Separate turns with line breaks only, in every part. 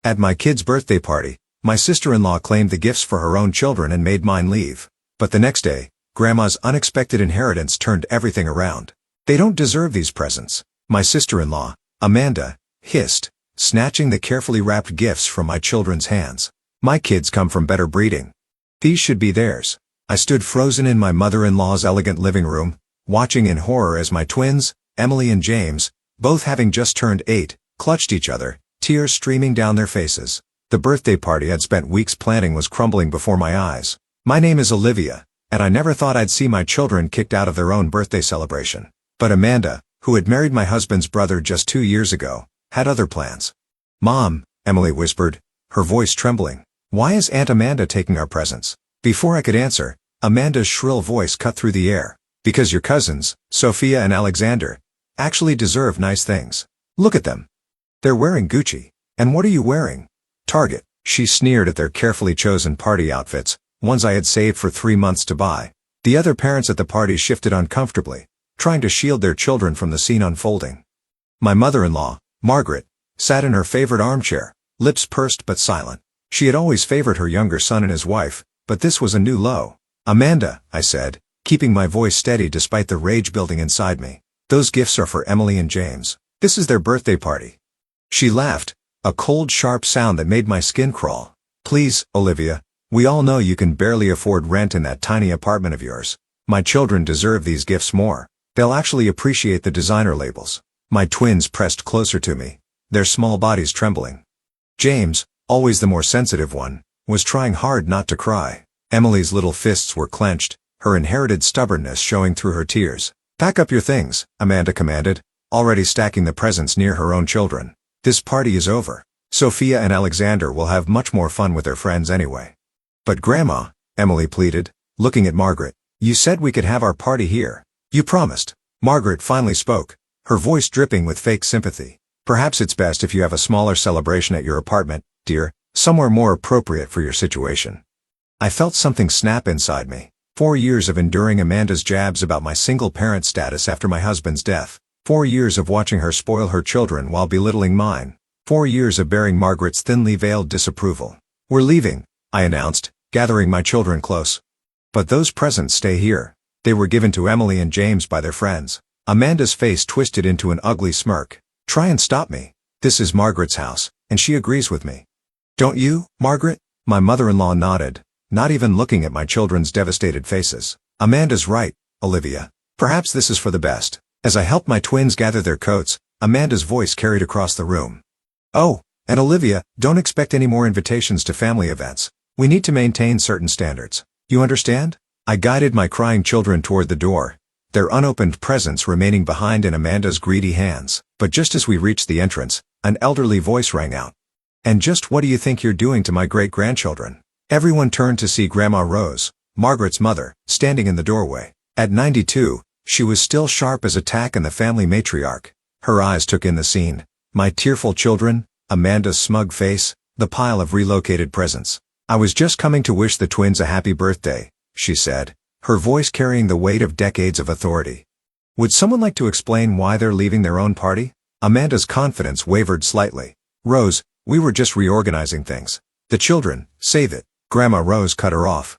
At my kid's birthday party, my sister-in-law claimed the gifts for her own children and made mine leave. But the next day, Grandma's unexpected inheritance turned everything around. They don't deserve these presents, my sister-in-law, Amanda, hissed, snatching the carefully wrapped gifts from my children's hands. My kids come from better breeding. These should be theirs. I stood frozen in my mother-in-law's elegant living room, watching in horror as my twins, Emily and James, both having just turned 8, clutched each other, tears streaming down their faces. The birthday party I'd spent weeks planning was crumbling before my eyes. My name is Olivia, and I never thought I'd see my children kicked out of their own birthday celebration. But Amanda, who had married my husband's brother just 2 years ago, had other plans. "Mom," Emily whispered, her voice trembling, "why is Aunt Amanda taking our presents?" Before I could answer, Amanda's shrill voice cut through the air. "Because your cousins, Sophia and Alexander, actually deserve nice things. Look at them. They're wearing Gucci. And what are you wearing? Target." She sneered at their carefully chosen party outfits, ones I had saved for 3 months to buy. The other parents at the party shifted uncomfortably, trying to shield their children from the scene unfolding. My mother-in-law, Margaret, sat in her favorite armchair, lips pursed but silent. She had always favored her younger son and his wife, but this was a new low. "Amanda," I said, keeping my voice steady despite the rage building inside me, "those gifts are for Emily and James. This is their birthday party." She laughed, a cold, sharp sound that made my skin crawl. "Please, Olivia, we all know you can barely afford rent in that tiny apartment of yours. My children deserve these gifts more. They'll actually appreciate the designer labels." My twins pressed closer to me, their small bodies trembling. James, always the more sensitive one, was trying hard not to cry. Emily's little fists were clenched, her inherited stubbornness showing through her tears. "Pack up your things," Amanda commanded, already stacking the presents near her own children. "This party is over. Sophia and Alexander will have much more fun with their friends anyway." "But Grandma," Emily pleaded, looking at Margaret, "you said we could have our party here. You promised." Margaret finally spoke, her voice dripping with fake sympathy. "Perhaps it's best if you have a smaller celebration at your apartment, dear, somewhere more appropriate for your situation." I felt something snap inside me. 4 years of enduring Amanda's jabs about my single-parent status after my husband's death. 4 years of watching her spoil her children while belittling mine. 4 years of bearing Margaret's thinly veiled disapproval. "We're leaving," I announced, gathering my children close. "But those presents stay here. They were given to Emily and James by their friends." Amanda's face twisted into an ugly smirk. "Try and stop me. This is Margaret's house, and she agrees with me." "Don't you, Margaret?" My mother-in-law nodded, not even looking at my children's devastated faces. "Amanda's right, Olivia. Perhaps this is for the best." As I helped my twins gather their coats, Amanda's voice carried across the room. "Oh, and Olivia, don't expect any more invitations to family events. We need to maintain certain standards. You understand?" I guided my crying children toward the door, their unopened presents remaining behind in Amanda's greedy hands. But just as we reached the entrance, an elderly voice rang out. "And just what do you think you're doing to my great-grandchildren?" Everyone turned to see Grandma Rose, Margaret's mother, standing in the doorway. At 92, she was still sharp as a tack and the family matriarch. Her eyes took in the scene. My tearful children, Amanda's smug face, the pile of relocated presents. "I was just coming to wish the twins a happy birthday," she said, her voice carrying the weight of decades of authority. "Would someone like to explain why they're leaving their own party?" Amanda's confidence wavered slightly. "Rose, we were just reorganizing things. The children, save it." Grandma Rose cut her off.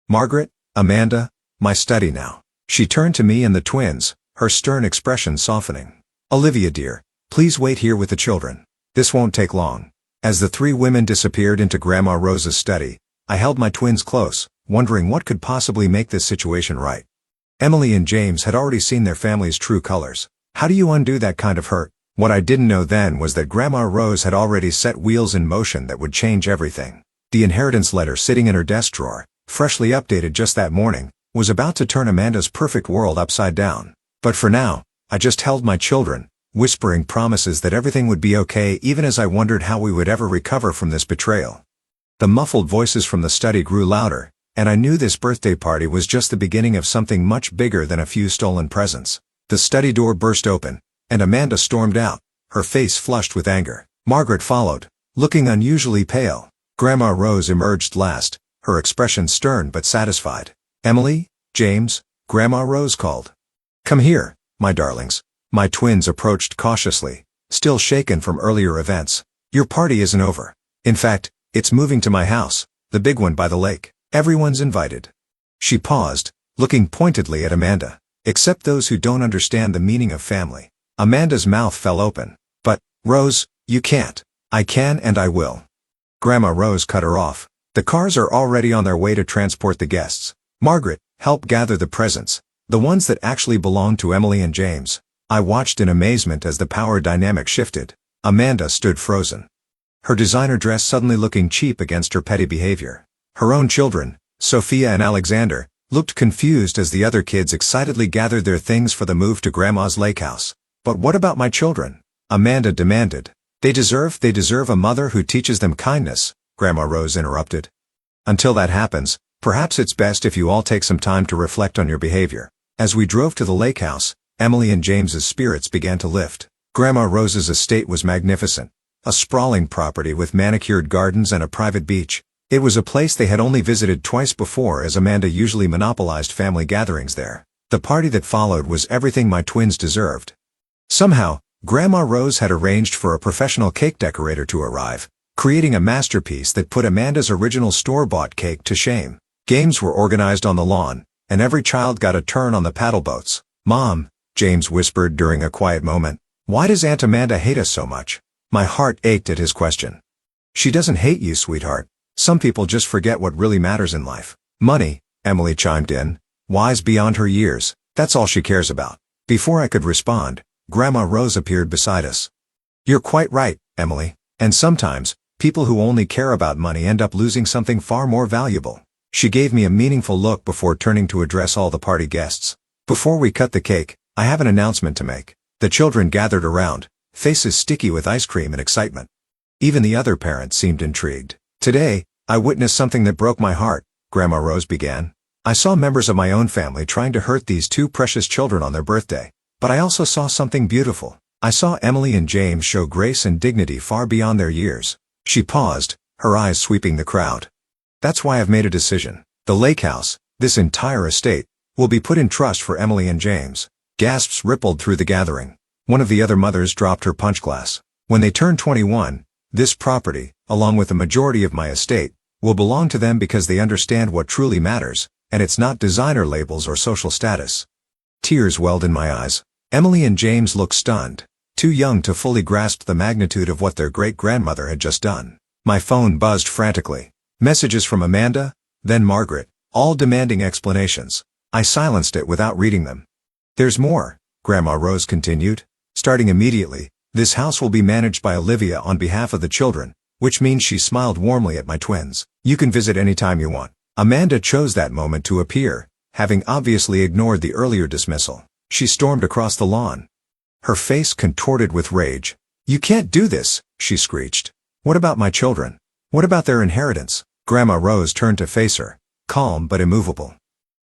"Margaret, Amanda, my study now." She turned to me and the twins, her stern expression softening. "Olivia dear, please wait here with the children. This won't take long." As the 3 women disappeared into Grandma Rose's study, I held my twins close, wondering what could possibly make this situation right. Emily and James had already seen their family's true colors. How do you undo that kind of hurt? What I didn't know then was that Grandma Rose had already set wheels in motion that would change everything. The inheritance letter sitting in her desk drawer, freshly updated just that morning, was about to turn Amanda's perfect world upside down. But for now, I just held my children, whispering promises that everything would be okay even as I wondered how we would ever recover from this betrayal. The muffled voices from the study grew louder, and I knew this birthday party was just the beginning of something much bigger than a few stolen presents. The study door burst open, and Amanda stormed out, her face flushed with anger. Margaret followed, looking unusually pale. Grandma Rose emerged last, her expression stern but satisfied. "Emily, James," Grandma Rose called. "Come here, my darlings." My twins approached cautiously, still shaken from earlier events. "Your party isn't over. In fact, it's moving to my house, the big one by the lake. Everyone's invited. She paused, looking pointedly at Amanda. Except those who don't understand the meaning of family. Amanda's mouth fell open. But, Rose, you can't. I can and I will. Grandma Rose cut her off. The cars are already on their way to transport the guests. Margaret, help gather the presents. The ones that actually belong to Emily and James. I watched in amazement as the power dynamic shifted. Amanda stood frozen. Her designer dress suddenly looking cheap against her petty behavior. Her own children, Sophia and Alexander, looked confused as the other kids excitedly gathered their things for the move to Grandma's lake house. But what about my children? Amanda demanded. They deserve a mother who teaches them kindness, Grandma Rose interrupted. Until that happens, perhaps it's best if you all take some time to reflect on your behavior. As we drove to the lake house, Emily and James's spirits began to lift. Grandma Rose's estate was magnificent. A sprawling property with manicured gardens and a private beach. It was a place they had only visited twice before, as Amanda usually monopolized family gatherings there. The party that followed was everything my twins deserved. Somehow, Grandma Rose had arranged for a professional cake decorator to arrive, creating a masterpiece that put Amanda's original store-bought cake to shame. Games were organized on the lawn, and every child got a turn on the paddle boats. Mom, James whispered during a quiet moment, why does Aunt Amanda hate us so much? My heart ached at his question. She doesn't hate you, sweetheart. Some people just forget what really matters in life. Money, Emily chimed in, wise beyond her years, that's all she cares about. Before I could respond, Grandma Rose appeared beside us. You're quite right, Emily, and sometimes, people who only care about money end up losing something far more valuable. She gave me a meaningful look before turning to address all the party guests. Before we cut the cake, I have an announcement to make. The children gathered around, faces sticky with ice cream and excitement. Even the other parents seemed intrigued. Today, I witnessed something that broke my heart, Grandma Rose began. I saw members of my own family trying to hurt these two precious children on their birthday. But I also saw something beautiful. I saw Emily and James show grace and dignity far beyond their years. She paused, her eyes sweeping the crowd. That's why I've made a decision. The lake house, this entire estate, will be put in trust for Emily and James. Gasps rippled through the gathering. One of the other mothers dropped her punch glass. When they turn 21, this property, along with the majority of my estate, will belong to them because they understand what truly matters, and it's not designer labels or social status. Tears welled in my eyes. Emily and James looked stunned, too young to fully grasp the magnitude of what their great-grandmother had just done. My phone buzzed frantically. Messages from Amanda, then Margaret, all demanding explanations. I silenced it without reading them. There's more, Grandma Rose continued. Starting immediately, this house will be managed by Olivia on behalf of the children, which means she smiled warmly at my twins. You can visit anytime you want. Amanda chose that moment to appear, having obviously ignored the earlier dismissal. She stormed across the lawn. Her face contorted with rage. You can't do this, she screeched. What about my children? What about their inheritance? Grandma Rose turned to face her, calm but immovable.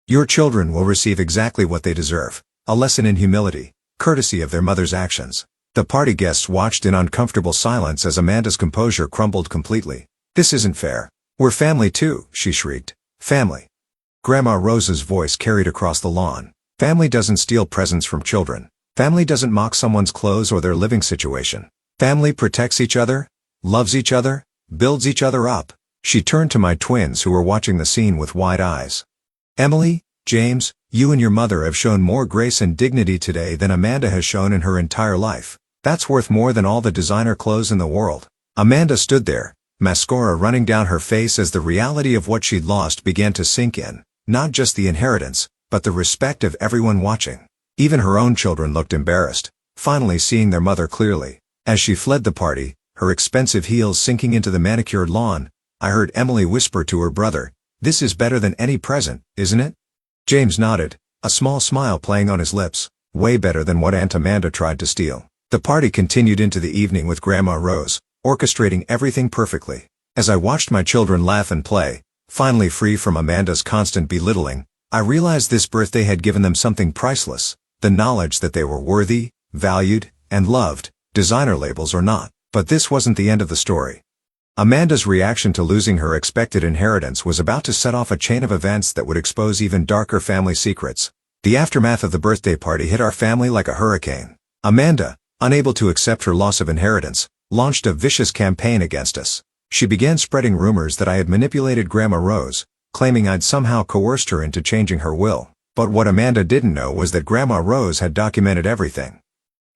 Your children will receive exactly what they deserve, a lesson in humility, courtesy of their mother's actions. The party guests watched in uncomfortable silence as Amanda's composure crumbled completely. This isn't fair. We're family too, she shrieked. Family. Grandma Rose's voice carried across the lawn. Family doesn't steal presents from children. Family doesn't mock someone's clothes or their living situation. Family protects each other, loves each other, builds each other up. She turned to my twins who were watching the scene with wide eyes. Emily, James, you and your mother have shown more grace and dignity today than Amanda has shown in her entire life. That's worth more than all the designer clothes in the world. Amanda stood there, mascara running down her face as the reality of what she'd lost began to sink in. Not just the inheritance, but the respect of everyone watching. Even her own children looked embarrassed, finally seeing their mother clearly. As she fled the party, her expensive heels sinking into the manicured lawn, I heard Emily whisper to her brother, "This is better than any present, isn't it?" James nodded, a small smile playing on his lips. Way better than what Aunt Amanda tried to steal. The party continued into the evening with Grandma Rose, orchestrating everything perfectly. As I watched my children laugh and play, finally free from Amanda's constant belittling, I realized this birthday had given them something priceless, the knowledge that they were worthy, valued, and loved, designer labels or not. But this wasn't the end of the story. Amanda's reaction to losing her expected inheritance was about to set off a chain of events that would expose even darker family secrets. The aftermath of the birthday party hit our family like a hurricane. Amanda, unable to accept her loss of inheritance, launched a vicious campaign against us. She began spreading rumors that I had manipulated Grandma Rose, claiming I'd somehow coerced her into changing her will. But what Amanda didn't know was that Grandma Rose had documented everything.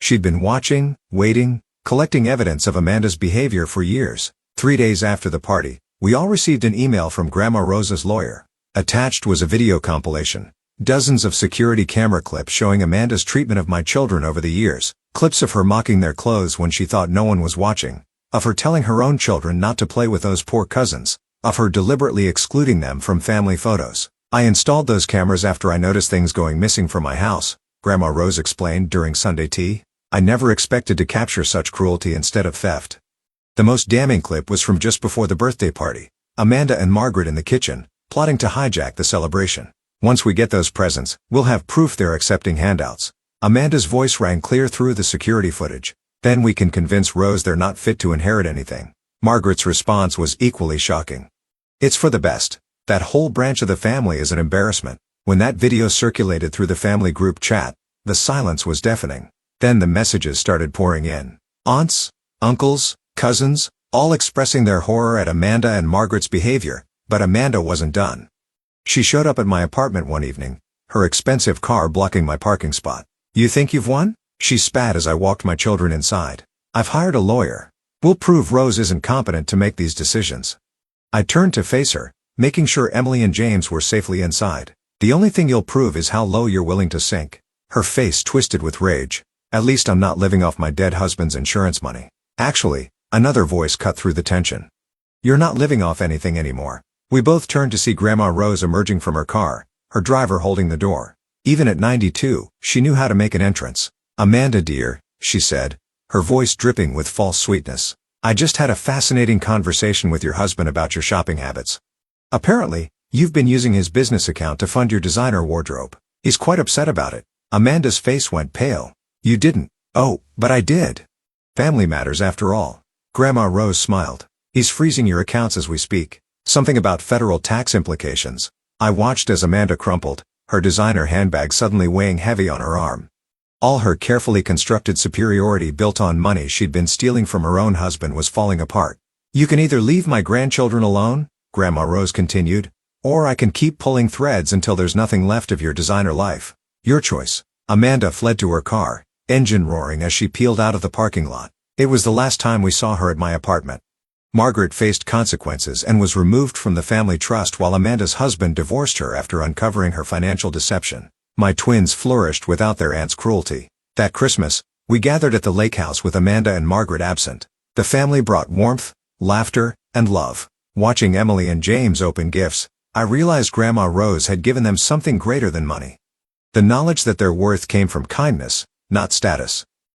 She'd been watching, waiting, collecting evidence of Amanda's behavior for years. 3 days after the party, we all received an email from Grandma Rose's lawyer. Attached was a video compilation. Dozens of security camera clips showing Amanda's treatment of my children over the years. Clips of her mocking their clothes when she thought no one was watching. Of her telling her own children not to play with those poor cousins. Of her deliberately excluding them from family photos. I installed those cameras after I noticed things going missing from my house, Grandma Rose explained during Sunday tea. I never expected to capture such cruelty instead of theft. The most damning clip was from just before the birthday party. Amanda and Margaret in the kitchen, plotting to hijack the celebration. Once we get those presents, we'll have proof they're accepting handouts. Amanda's voice rang clear through the security footage. Then we can convince Rose they're not fit to inherit anything. Margaret's response was equally shocking. It's for the best. That whole branch of the family is an embarrassment. When that video circulated through the family group chat, the silence was deafening. Then the messages started pouring in. Aunts, uncles, cousins, all expressing their horror at Amanda and Margaret's behavior, but Amanda wasn't done. She showed up at my apartment one evening, her expensive car blocking my parking spot. You think you've won? She spat as I walked my children inside. I've hired a lawyer. We'll prove Rose isn't competent to make these decisions. I turned to face her, making sure Emily and James were safely inside. The only thing you'll prove is how low you're willing to sink. Her face twisted with rage. At least I'm not living off my dead husband's insurance money. Actually, another voice cut through the tension. You're not living off anything anymore. We both turned to see Grandma Rose emerging from her car, her driver holding the door. Even at 92, she knew how to make an entrance. Amanda dear, she said, her voice dripping with false sweetness. I just had a fascinating conversation with your husband about your shopping habits. Apparently, you've been using his business account to fund your designer wardrobe. He's quite upset about it. Amanda's face went pale. You didn't. Oh, but I did. Family matters after all. Grandma Rose smiled. He's freezing your accounts as we speak. Something about federal tax implications. I watched as Amanda crumpled, her designer handbag suddenly weighing heavy on her arm. All her carefully constructed superiority built on money she'd been stealing from her own husband was falling apart. You can either leave my grandchildren alone, Grandma Rose continued, or I can keep pulling threads until there's nothing left of your designer life. Your choice. Amanda fled to her car, engine roaring as she peeled out of the parking lot. It was the last time we saw her at my apartment. Margaret faced consequences and was removed from the family trust while Amanda's husband divorced her after uncovering her financial deception. My twins flourished without their aunt's cruelty. That Christmas, we gathered at the lake house with Amanda and Margaret absent. The family brought warmth, laughter, and love. Watching Emily and James open gifts, I realized Grandma Rose had given them something greater than money. The knowledge that their worth came from kindness, not status.